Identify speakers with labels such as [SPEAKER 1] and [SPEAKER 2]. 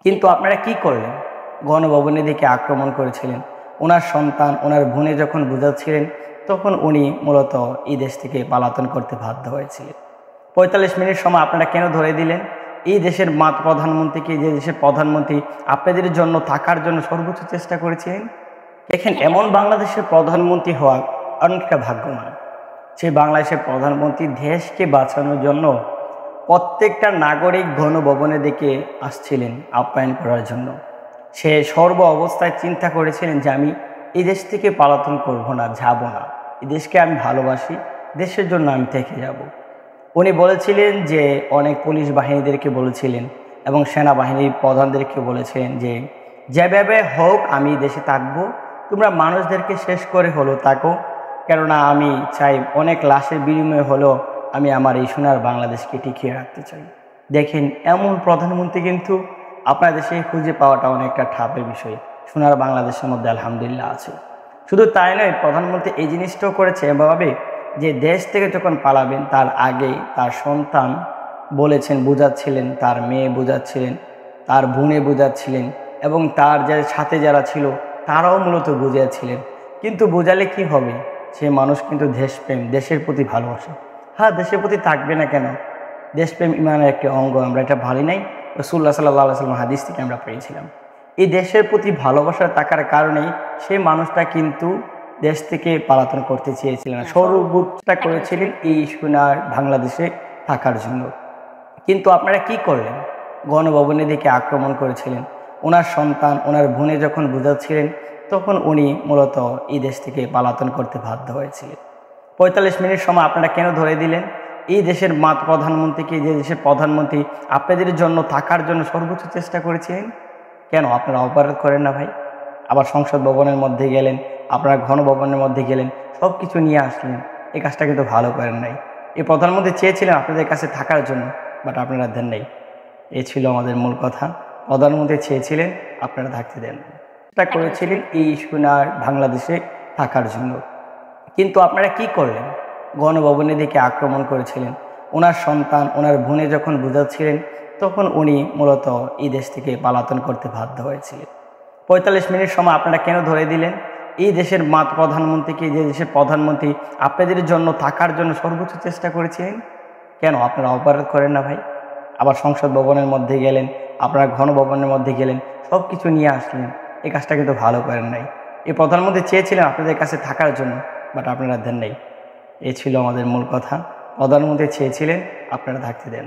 [SPEAKER 1] কিন্তু আপনারা কি করলেন? গণভবনের দিকে আক্রমণ করেছিলেন। ওনার সন্তান, ওনার বোনে যখন বুঝাচ্ছিলেন, তখন উনি মূলত এই দেশ থেকে পলাতন করতে বাধ্য হয়েছিলেন। ৪৫ মিনিট সময় আপনারা কেন ধরে দিলেন? এই দেশের প্রধানমন্ত্রীকে, যে দেশের প্রধানমন্ত্রী আপনাদের জন্য থাকার জন্য সর্বোচ্চ চেষ্টা করেছিলেন। দেখেন, এমন বাংলাদেশের প্রধানমন্ত্রী হওয়া অনেকটা ভাগ্যবান। সেই বাংলাদেশের প্রধানমন্ত্রী দেশকে বাঁচানোর জন্য প্রত্যেকটা নাগরিক গণভবনের দিকে আসছিলেন আপ্যায়ন করার জন্য। সে সর্ব অবস্থায় চিন্তা করেছিলেন যে আমি এই দেশ থেকে পলাতন করব না, যাব না, এই দেশকে আমি ভালোবাসি, দেশের জন্য আমি থেকে যাব। উনি বলেছিলেন যে অনেক পুলিশ বাহিনীদেরকে বলেছিলেন এবং সেনাবাহিনীর প্রধানদেরকে বলেছিলেন যে যেভাবে হোক আমি দেশে থাকবো, তোমরা মানুষদেরকে শেষ করে হলো থাকো, কেননা আমি চাই অনেক লাশের বিনিময়ে হলো আমি আমার এই সোনার বাংলাদেশকে টিকিয়ে রাখতে চাই। দেখেন, এমন প্রধানমন্ত্রী কিন্তু আপনার দেশে খুঁজে পাওয়াটা অনেকটা ঠাপের বিষয়। সোনার বাংলাদেশের মধ্যে আলহামদুলিল্লাহ আছে। শুধু তাই নয়, প্রধানমন্ত্রী এই জিনিসটাও করেছে এভাবে যে দেশ থেকে যখন পালাবেন তার আগে তার সন্তান বলেছেন, বুঝাচ্ছিলেন, তার মেয়ে বুঝাচ্ছিলেন, তার বোনে বুঝাচ্ছিলেন এবং তার যে সাথে যারা ছিল তারাও মূলত বুঝিয়েছিলেন। কিন্তু বোঝালে কি হবে? সে মানুষ কিন্তু দেশপ্রেম, দেশের প্রতি ভালোবাসা। হ্যাঁ, দেশের প্রতি থাকবে না কেন? দেশপ্রেম ইমানের একটি অঙ্গ। আমরা এটা ভালি নাই, রাসূলুল্লাহ সাল্লাল্লাহু আলাইহি ওয়াসাল্লাম হাদিস থেকে আমরা পেয়েছিলাম। এই দেশের প্রতি ভালোবাসা থাকার কারণেই সেই মানুষটা কিন্তু দেশ থেকে পলাতন করতে চেয়েছিলেন, সর্বোচ্চটা করেছিলেন এই সোনার বাংলাদেশে থাকার জন্য। কিন্তু আপনারা কি করলেন? গণভবনের দিকে আক্রমণ করেছিলেন। ওনার সন্তান, ওনার বোনে যখন বুঝাচ্ছিলেন, তখন উনি মূলত এই দেশ থেকে পলাতন করতে বাধ্য হয়েছিলেন। ৪৫ মিনিট সময় আপনারা কেন ধরে দিলেন? এই দেশের প্রধানমন্ত্রীকে, যে দেশের প্রধানমন্ত্রী আপনাদের জন্য থাকার জন্য সর্বোচ্চ চেষ্টা করেছিলেন, কেন আপনারা অপরাধ করেন না ভাই? আবার সংসদ ভবনের মধ্যে গেলেন, আপনারা ঘনভবনের মধ্যে গেলেন, সব কিছু নিয়ে আসলেন। এই কাজটা কিন্তু ভালো করেন নাই। এই প্রধানমন্ত্রী চেয়েছিলেন আপনাদের কাছে থাকার জন্য, বাট আপনারা দেন নাই। এ ছিল আমাদের মূল কথা। প্রধানমন্ত্রী চেয়েছিলেন, আপনারা থাকতে দেন। এটা করেছিলেন এই সোনার বাংলাদেশে থাকার জন্য। কিন্তু আপনারা কি করলেন? গণভবনের দিকে আক্রমণ করেছিলেন। ওনার সন্তান, ওনার বোনে যখন বুঝাচ্ছিলেন, তখন উনি মূলত এই দেশ থেকে পলাতন করতে বাধ্য হয়েছিলেন। ৪৫ মিনিট সময় আপনারা কেন ধরে দিলেন? এই দেশের প্রধানমন্ত্রীকে, যে দেশের প্রধানমন্ত্রী আপনাদের জন্য থাকার জন্য সর্বোচ্চ চেষ্টা করেছিলেন, কেন আপনারা অপরাধ করেন না ভাই? আবার সংসদ ভবনের মধ্যে গেলেন, আপনারা ঘনভবনের মধ্যে গেলেন, সব কিছু নিয়ে আসলেন। এই কাজটা কিন্তু ভালো করেন নাই। এই প্রধানমন্ত্রী চেয়েছিলেন আপনাদের কাছে থাকার জন্য, বাট আপনারা দেন নাই। এ ছিল আমাদের মূল কথা। প্রধানমন্ত্রী চেয়েছিলেন, আপনারা থাকতে দেন।